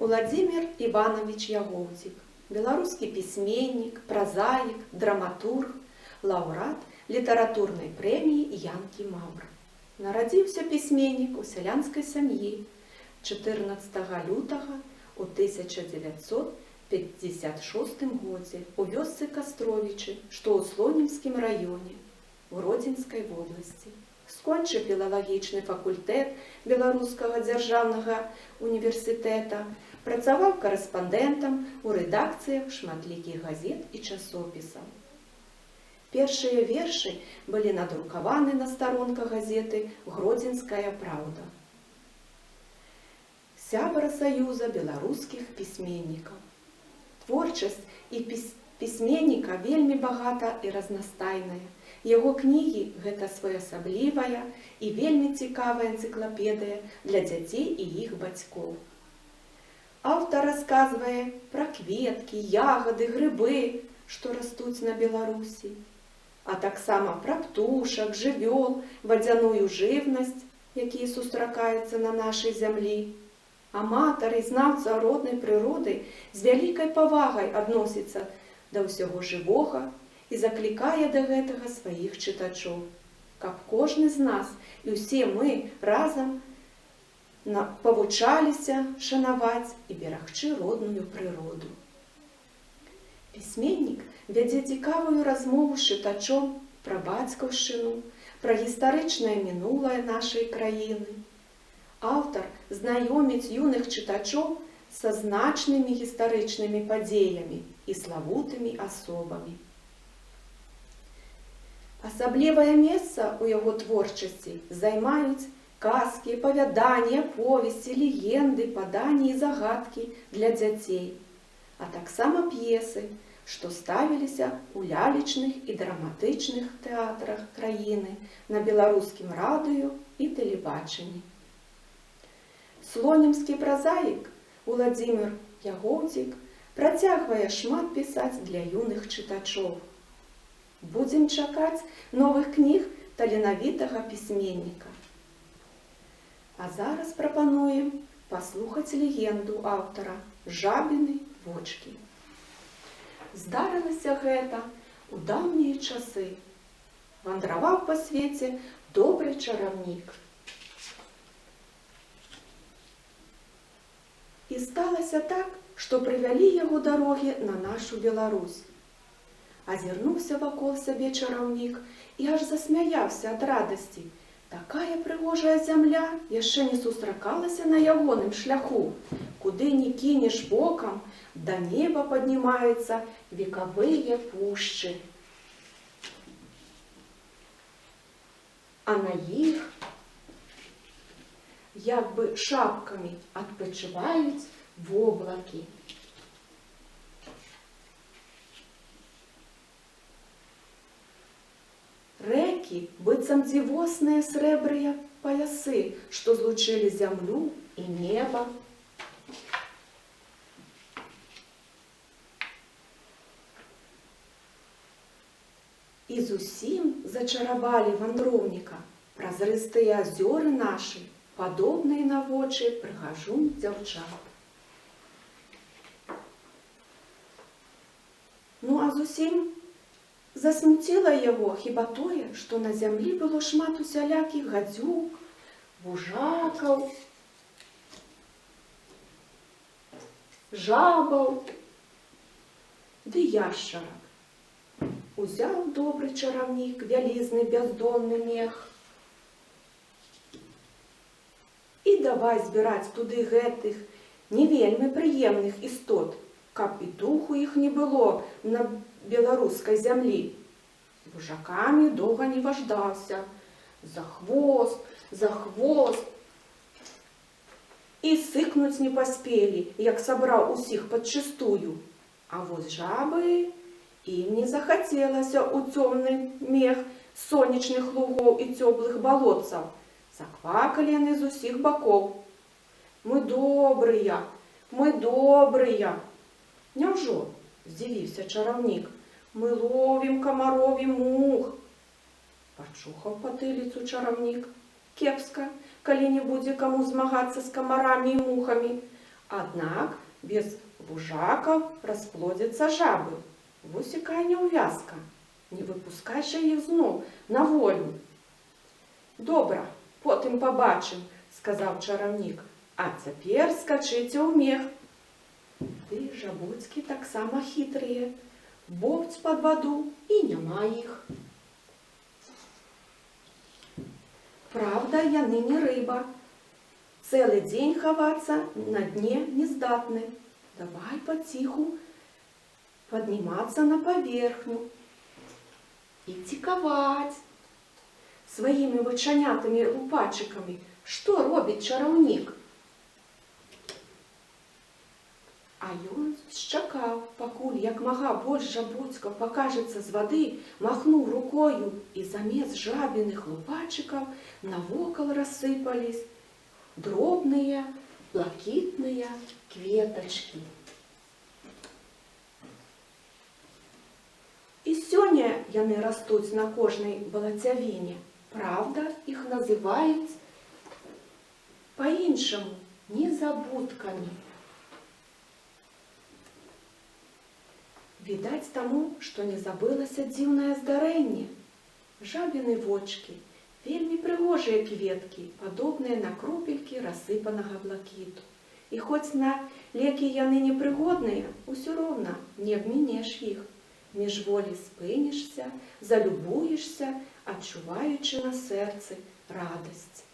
Уладзімір Іванович Ягоўцік, беларускі пісьменнік, празаік, драматург, лаўрэат літаратурнай прэміі Янкі Маўра. Нарадзіўся пісьменнік у сялянскай сям'і 14 лютага у 1956 годзе у вёсцы Кастровічы, што ў Слонімскім раёне Гродзенскай вобласці. Скончыў філалагічны факультэт Беларускага дзяржаўнага універсітэта, працаваў карэспандэнтам у рэдакцыях шматлікіх газет і часопісаў. Першыя вершы былі надрукаваны на старонках газеты «Гродзенская праўда». Сябра Саюза беларускіх пісьменнікаў. Творчасць і пісьменніка вельмі багата і разнастайная. Яго кнігі – гэта своеасаблівая і вельмі цікавая энцыклапедыя для дзяцей і іх бацькоў. Аўтар расказвае пра кветкі, ягады, грыбы, што растуць на Беларусі, а таксама пра птушак, жывёл, вадзяную жыўнасць, якія сустракаюцца на нашай зямлі. Аматар і знаўца роднай прыроды з вялікай павагай адносіцца да ўсяго жывога і заклікае да гэтага сваіх чытачоў, каб кожны з нас і ўсе мы разам павучаліся шанаваць і берагчы родную прыроду. Пісьменнік вядзе цікавую размову з чытачом пра бацькаўшчыну, пра гістарычнае мінулае нашай краіны. Аўтар знаёміць юных чытачоў са значнымі гістарычнымі падзеямі і славутымі асобамі. Асаблівае месца ў яго творчасці займаюць казкі, апавяданні, аповесці, легенды, паданні і загадкі для дзяцей, а таксама п'есы, што ставіліся ў лялечных і драматычных тэатрах краіны, на беларускім радыё і тэлебачанні. Слонімскі празаік Уладзімір Ягоўцік працягвае шмат пісаць для юных чытачоў. Будзем чакаць новых кніг таленавітага пісьменніка. А зараз прапануем паслухаць легенду аўтара «Жабіны вочкі». Здарылася гэта ў даўнія часы. Вандраваў па свеце добры чараўнік. І сталася так, што прывялі яго дарогі на нашу Беларусь. Азірнуўся вакол сябе чараўнік і аж засмяяўся ад радасці. Такая прыгожая зямля яшчэ не сустракалася на ягоным шляху. Куды ні кінеш бокам, да неба паднімаюцца векавыя пушчы. А на іх, як бы шапкамі, адпачываюць воблакі. Рэкі, быццам дзівосныя срэбрыя паясы, што злучылі зямлю і неба. І зусім зачаравалі вандроўніка празрыстыя азёры нашы, падобныя на вочы прыгажун дзяўчат. Ну а зусім засмуціла яго хіба тое, што на зямлі было шмат усялякіх гадзюк, вужакаў, жабаў ды яшчарак. Узяў добры чараўнік вялізны бяздонны мех і давай збіраць туды гэтых не вельмі прыемных істот, каб і духу іх не было на беларускай зямлі. Вужакамі доўга не важдаўся. За хвост, і сыкнуць не паспелі, як сабраў усіх падчыстую. А вось жабы ім не захацелася ў цёмны мех сонечных лугоў і цёплых балотцаў. Заквакалі яны з усіх бакоў. Мы добрыя, мы добрыя. Няўжо? Здзівіўся чараўнік. Мы ловім камароў і мух. Пачухаў патыліцу чараўнік. Кепска, калі не будзе каму змагацца з камарамі і мухамі. Аднак без вужакаў расплодзяцца жабы. Вось якая няўвязка. Не выпускай жа іх зноў на волю. Добра, потым пабачым, сказаў чараўнік. А цяпер скачыце ў мех. Ды жабуцкі таксама хітрыя. Бопць пад ваду і няма іх. Правда, яны не рыба. Цэлы дзень хавацца на дне не здатны. Давай паціху паднімацца на паверхню і цікаваць сваімі вачанятымі лупачыкамі, што робіць чараўнік. А ён чакаў, пакуль як мага больш жабуцькаў пакажацца з вады, махнуў рукою, і замест жабіных лупачыкаў навокал рассыпались дробныя блакітныя кветачкі. І сёння яны растуць на кожнай балацявіне. Правда, іх называюць па-іншаму незабудкамі. Відаць таму, што не забылася дзіўнае здарэнне. Жабіны вочкі, вельмі прыгожыя кветкі, падобныя на кропелькі рассыпанага блакіту. І хоць на лекі яны непрыгодныя, усё роўна не абмінеш іх. Міжволі спынішся, залюбуешся, адчуваючы на сэрцы радасць.